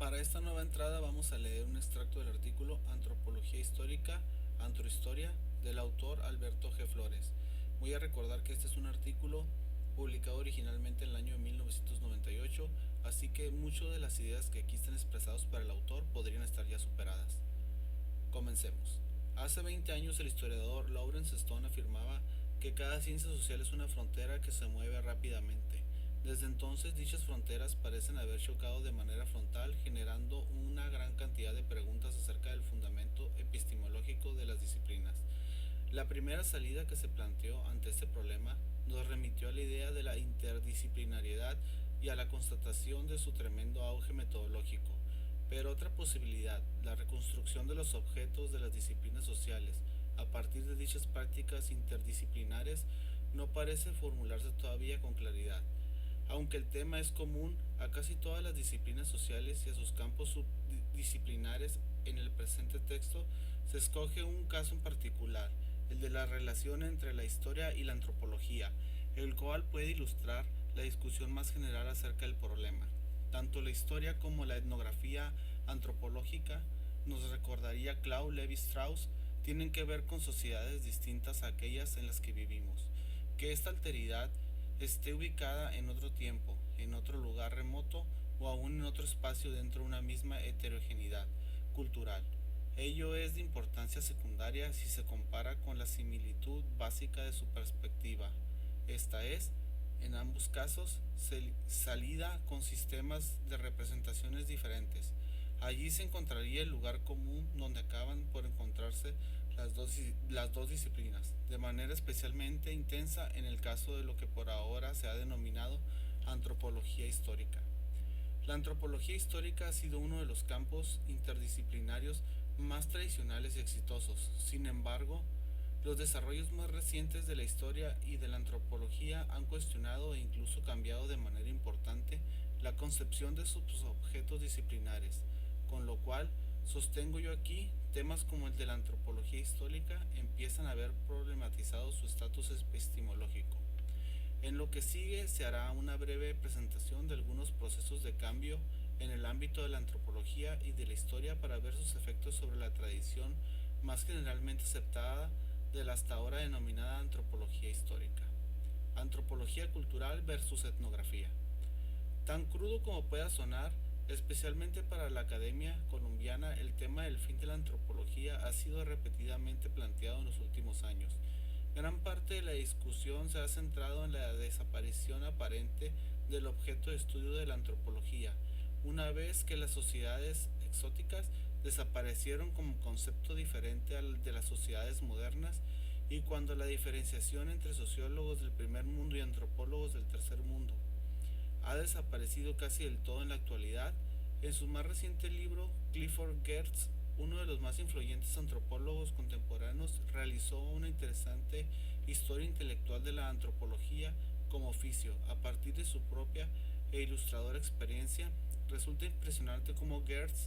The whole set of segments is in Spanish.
Para esta nueva entrada vamos a leer un extracto del artículo Antropología Histórica, Antrohistoria, del autor Alberto G. Flores. Voy a recordar que este es un artículo publicado originalmente en el año 1998, así que muchas de las ideas que aquí están expresadas para el autor podrían estar ya superadas. Comencemos. Hace 20 años el historiador Lawrence Stone afirmaba que cada ciencia social es una frontera que se mueve rápidamente. Desde entonces dichas fronteras parecen haber chocado de manera frontal, generando una gran cantidad de preguntas acerca del fundamento epistemológico de las disciplinas. La primera salida que se planteó ante este problema nos remitió a la idea de la interdisciplinariedad y a la constatación de su tremendo auge metodológico. Pero otra posibilidad, la reconstrucción de los objetos de las disciplinas sociales a partir de dichas prácticas interdisciplinares, no parece formularse todavía con claridad. Aunque el tema es común a casi todas las disciplinas sociales y a sus campos subdisciplinares, en el presente texto se escoge un caso en particular, el de la relación entre la historia y la antropología, el cual puede ilustrar la discusión más general acerca del problema. Tanto la historia como la etnografía antropológica, nos recordaría Claude Lévi-Strauss, tienen que ver con sociedades distintas a aquellas en las que vivimos. Que esta alteridad esté ubicada en otro tiempo, en otro lugar remoto o aún en otro espacio dentro de una misma heterogeneidad cultural. Ello es de importancia secundaria si se compara con la similitud básica de su perspectiva. Esta es, en ambos casos, salida con sistemas de representaciones diferentes. Allí se encontraría el lugar común donde acaban por encontrarse las dos disciplinas, de manera especialmente intensa en el caso de lo que por ahora se ha denominado antropología histórica. La antropología histórica ha sido uno de los campos interdisciplinarios más tradicionales y exitosos. Sin embargo, los desarrollos más recientes de la historia y de la antropología han cuestionado e incluso cambiado de manera importante la concepción de sus objetos disciplinares, con lo cual sostengo yo aquí temas como el de la antropología histórica empiezan a haber problematizado su estatus epistemológico. En lo que sigue se hará una breve presentación de algunos procesos de cambio en el ámbito de la antropología y de la historia para ver sus efectos sobre la tradición más generalmente aceptada de la hasta ahora denominada antropología histórica. Antropología cultural versus etnografía. Tan crudo como pueda sonar, especialmente para la academia colombiana, el tema del fin de la antropología ha sido repetidamente planteado en los últimos años. Gran parte de la discusión se ha centrado en la desaparición aparente del objeto de estudio de la antropología, una vez que las sociedades exóticas desaparecieron como concepto diferente al de las sociedades modernas y cuando la diferenciación entre sociólogos del primer mundo y antropólogos del tercer mundo ha desaparecido casi del todo en la actualidad. En su más reciente libro, Clifford Geertz, uno de los más influyentes antropólogos contemporáneos, realizó una interesante historia intelectual de la antropología como oficio a partir de su propia e ilustradora experiencia. Resulta impresionante cómo Geertz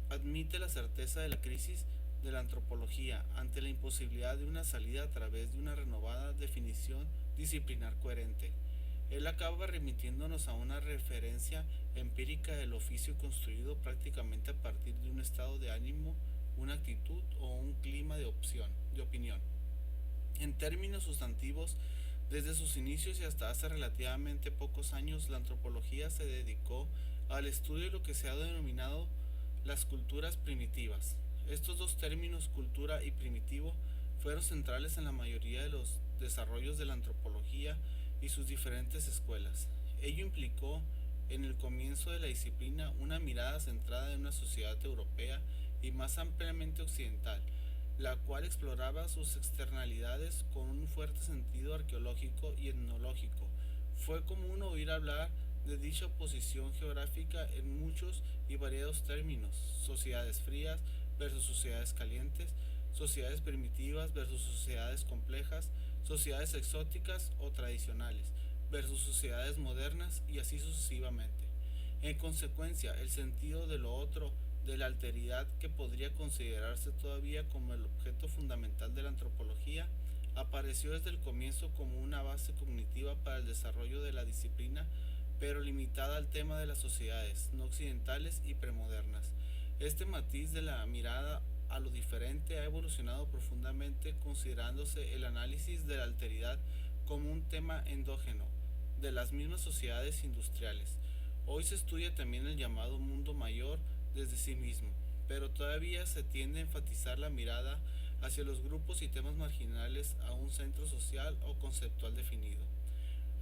admite la certeza de la crisis de la antropología ante la imposibilidad de una salida a través de una renovada definición disciplinar coherente. Él acaba remitiéndonos a una referencia empírica del oficio construido prácticamente a partir de un estado de ánimo, una actitud o un clima de opinión. En términos sustantivos, desde sus inicios y hasta hace relativamente pocos años, la antropología se dedicó al estudio de lo que se ha denominado las culturas primitivas. Estos dos términos, cultura y primitivo, fueron centrales en la mayoría de los desarrollos de la antropología y sus diferentes escuelas. Ello implicó, en el comienzo de la disciplina, una mirada centrada en una sociedad europea y más ampliamente occidental, la cual exploraba sus externalidades con un fuerte sentido arqueológico y etnológico. Fue común oír hablar de dicha posición geográfica en muchos y variados términos: sociedades frías versus sociedades calientes, sociedades primitivas versus sociedades complejas, sociedades exóticas o tradicionales versus sociedades modernas y así sucesivamente. En consecuencia, el sentido de lo otro, de la alteridad que podría considerarse todavía como el objeto fundamental de la antropología, apareció desde el comienzo como una base cognitiva para el desarrollo de la disciplina, pero limitada al tema de las sociedades no occidentales y premodernas. Este matiz de la mirada a lo diferente ha evolucionado profundamente considerándose el análisis de la alteridad como un tema endógeno de las mismas sociedades industriales. Hoy se estudia también el llamado mundo mayor desde sí mismo, pero todavía se tiende a enfatizar la mirada hacia los grupos y temas marginales a un centro social o conceptual definido.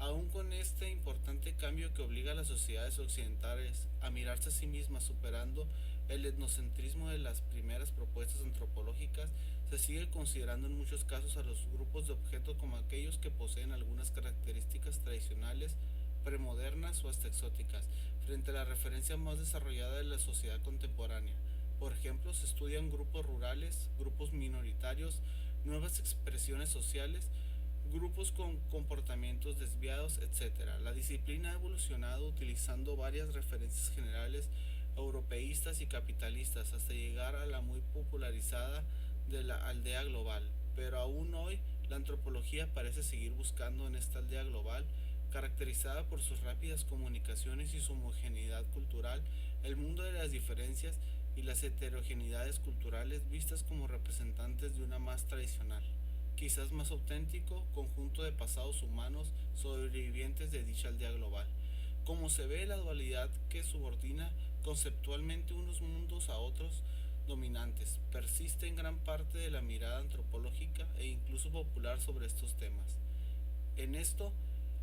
Aún con este importante cambio que obliga a las sociedades occidentales a mirarse a sí mismas superando el etnocentrismo de las primeras propuestas antropológicas, se sigue considerando en muchos casos a los grupos de objetos como aquellos que poseen algunas características tradicionales, premodernas o hasta exóticas, frente a la referencia más desarrollada de la sociedad contemporánea. Por ejemplo, se estudian grupos rurales, grupos minoritarios, nuevas expresiones sociales, grupos con comportamientos desviados, etcétera. La disciplina ha evolucionado utilizando varias referencias generales europeístas y capitalistas hasta llegar a la muy popularizada de la aldea global. Pero aún hoy la antropología parece seguir buscando en esta aldea global, caracterizada por sus rápidas comunicaciones y su homogeneidad cultural, el mundo de las diferencias y las heterogeneidades culturales vistas como representantes de una más tradicional, quizás más auténtico, conjunto de pasados humanos sobrevivientes de dicha aldea global. Como se ve, la dualidad que subordina conceptualmente unos mundos a otros dominantes persiste en gran parte de la mirada antropológica e incluso popular sobre estos temas. En esto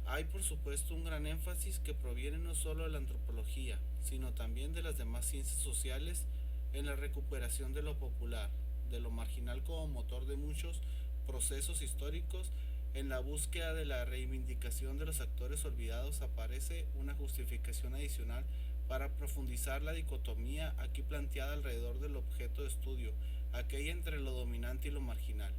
hay por supuesto un gran énfasis que proviene no solo de la antropología, sino también de las demás ciencias sociales en la recuperación de lo popular, de lo marginal como motor de muchos procesos históricos. En la búsqueda de la reivindicación de los actores olvidados aparece una justificación adicional para profundizar la dicotomía aquí planteada alrededor del objeto de estudio, aquella entre lo dominante y lo marginal.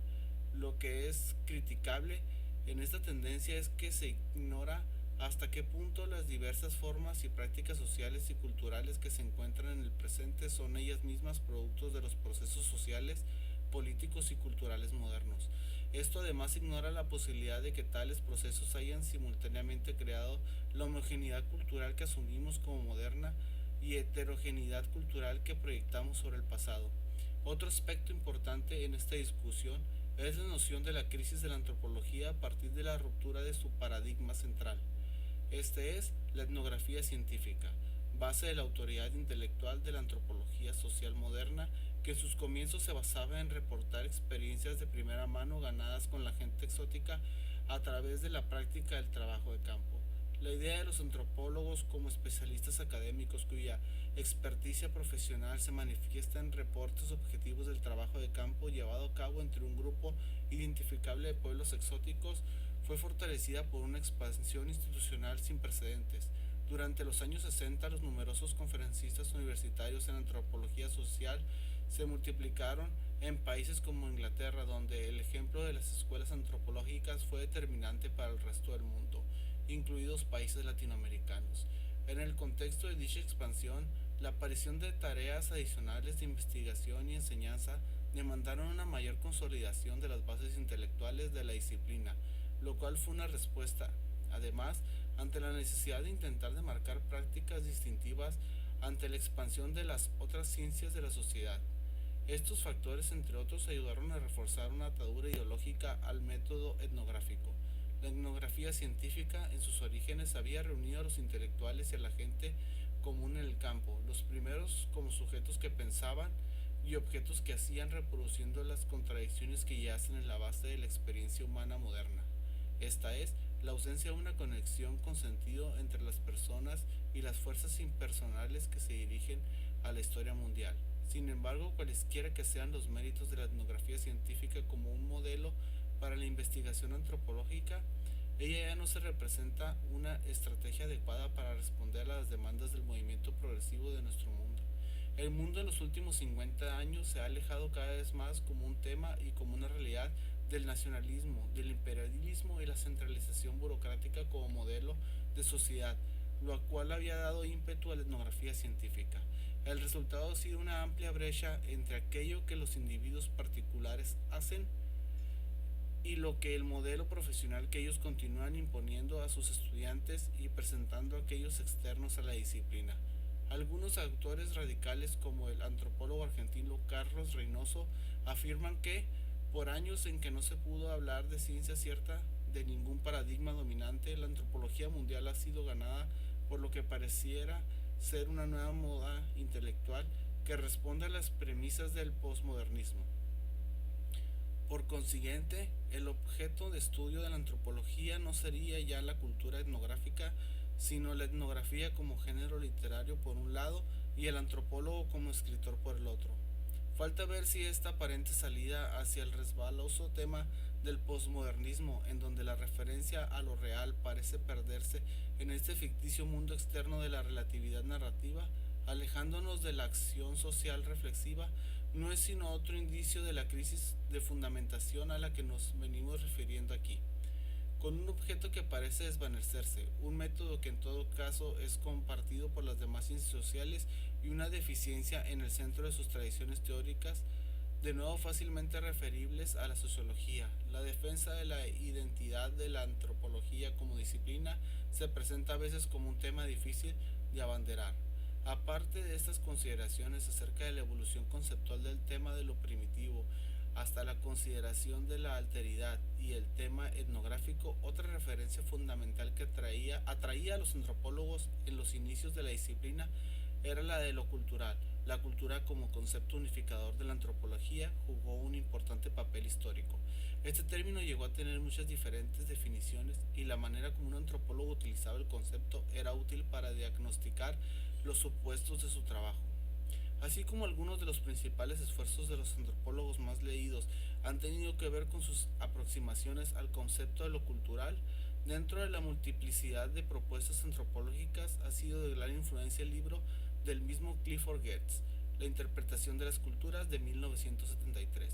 Lo que es criticable en esta tendencia es que se ignora hasta qué punto las diversas formas y prácticas sociales y culturales que se encuentran en el presente son ellas mismas productos de los procesos sociales, políticos y culturales modernos. Esto además ignora la posibilidad de que tales procesos hayan simultáneamente creado la homogeneidad cultural que asumimos como moderna y heterogeneidad cultural que proyectamos sobre el pasado. Otro aspecto importante en esta discusión es la noción de la crisis de la antropología a partir de la ruptura de su paradigma central. Este es la etnografía científica, base de la autoridad intelectual de la antropología social moderna, que en sus comienzos se basaba en reportar experiencias de primera mano ganadas con la gente exótica a través de la práctica del trabajo de campo. La idea de los antropólogos como especialistas académicos cuya experticia profesional se manifiesta en reportes objetivos del trabajo de campo llevado a cabo entre un grupo identificable de pueblos exóticos fue fortalecida por una expansión institucional sin precedentes. Durante los años 60, los numerosos conferencistas universitarios en antropología social se multiplicaron en países como Inglaterra, donde el ejemplo de las escuelas antropológicas fue determinante para el resto del mundo, incluidos países latinoamericanos. En el contexto de dicha expansión, la aparición de tareas adicionales de investigación y enseñanza demandaron una mayor consolidación de las bases intelectuales de la disciplina, lo cual fue una respuesta, además, ante la necesidad de intentar demarcar prácticas distintivas ante la expansión de las otras ciencias de la sociedad. Estos factores, entre otros, ayudaron a reforzar una atadura ideológica al método etnográfico. La etnografía científica, en sus orígenes, había reunido a los intelectuales y a la gente común en el campo, los primeros como sujetos que pensaban y objetos que hacían, reproduciendo las contradicciones que yacen en la base de la experiencia humana moderna. Esta es la ausencia de una conexión con sentido entre las personas y las fuerzas impersonales que se dirigen a la historia mundial. Sin embargo, cualesquiera que sean los méritos de la etnografía científica como un modelo para la investigación antropológica, ella ya no se representa una estrategia adecuada para responder a las demandas del movimiento progresivo de nuestro mundo. El mundo en los últimos 50 años se ha alejado cada vez más como un tema y como una realidad del nacionalismo, del imperialismo y la centralización burocrática como modelo de sociedad, lo cual había dado ímpetu a la etnografía científica. El resultado ha sido una amplia brecha entre aquello que los individuos particulares hacen y lo que el modelo profesional que ellos continúan imponiendo a sus estudiantes y presentando a aquellos externos a la disciplina. Algunos autores radicales como el antropólogo argentino Carlos Reynoso afirman que, por años en que no se pudo hablar de ciencia cierta de ningún paradigma dominante, la antropología mundial ha sido ganada por lo que pareciera ser una nueva moda intelectual que responde a las premisas del posmodernismo. Por consiguiente, el objeto de estudio de la antropología no sería ya la cultura etnográfica, sino la etnografía como género literario por un lado y el antropólogo como escritor por el otro. Falta ver si esta aparente salida hacia el resbaloso tema del posmodernismo, en donde la referencia a lo real parece perderse en este ficticio mundo externo de la relatividad narrativa, alejándonos de la acción social reflexiva, no es sino otro indicio de la crisis de fundamentación a la que nos venimos refiriendo aquí, con un objeto que parece desvanecerse, un método que en todo caso es compartido por las demás ciencias sociales y una deficiencia en el centro de sus tradiciones teóricas, de nuevo fácilmente referibles a la sociología. La defensa de la identidad de la antropología como disciplina se presenta a veces como un tema difícil de abanderar. Aparte de estas consideraciones acerca de la evolución conceptual del tema de lo primitivo, hasta la consideración de la alteridad y el tema etnográfico, otra referencia fundamental que atraía a los antropólogos en los inicios de la disciplina era la de lo cultural. La cultura como concepto unificador de la antropología jugó un importante papel histórico. Este término llegó a tener muchas diferentes definiciones y la manera como un antropólogo utilizaba el concepto era útil para diagnosticar los supuestos de su trabajo. Así como algunos de los principales esfuerzos de los antropólogos más leídos han tenido que ver con sus aproximaciones al concepto de lo cultural, dentro de la multiplicidad de propuestas antropológicas ha sido de gran influencia el libro del mismo Clifford Geertz, La interpretación de las culturas de 1973,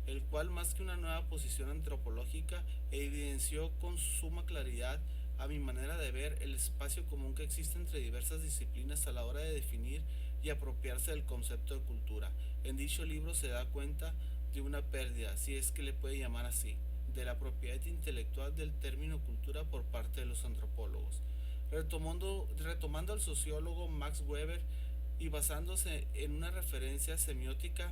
el cual más que una nueva posición antropológica evidenció con suma claridad, a mi manera de ver, el espacio común que existe entre diversas disciplinas a la hora de definir y apropiarse del concepto de cultura. En dicho libro se da cuenta de una pérdida, si es que le puede llamar así, de la propiedad intelectual del término cultura por parte de los antropólogos. Retomando al sociólogo Max Weber y basándose en una referencia semiótica,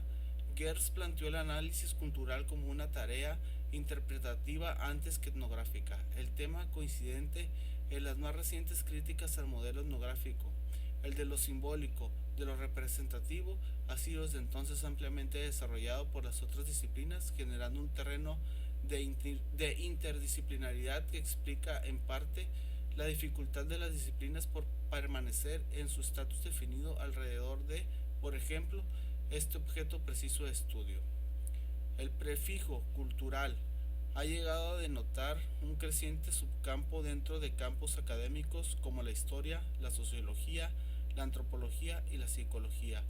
Geertz planteó el análisis cultural como una tarea interpretativa antes que etnográfica, el tema coincidente en las más recientes críticas al modelo etnográfico. El de lo simbólico, de lo representativo, ha sido desde entonces ampliamente desarrollado por las otras disciplinas, generando un terreno de interdisciplinaridad que explica en parte la dificultad de las disciplinas por permanecer en su estatus definido alrededor de, por ejemplo, este objeto preciso de estudio. El prefijo cultural ha llegado a denotar un creciente subcampo dentro de campos académicos como la historia, la sociología, la antropología y la psicología,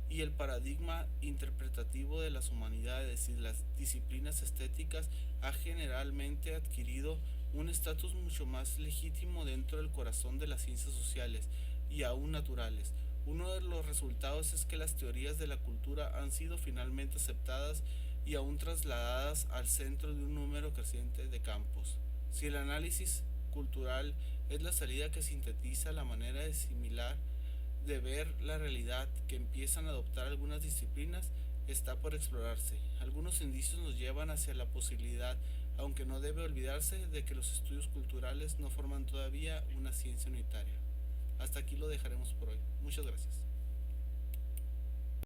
y el paradigma interpretativo de las humanidades y las disciplinas estéticas ha generalmente adquirido un estatus mucho más legítimo dentro del corazón de las ciencias sociales y aún naturales. Uno de los resultados es que las teorías de la cultura han sido finalmente aceptadas y aún trasladadas al centro de un número creciente de campos. Si el análisis cultural es la salida que sintetiza la manera de similar de ver la realidad que empiezan a adoptar algunas disciplinas, está por explorarse. Algunos indicios nos llevan hacia la posibilidad, aunque no debe olvidarse, de que los estudios culturales no forman todavía una ciencia unitaria. Hasta aquí lo dejaremos por hoy. Muchas gracias.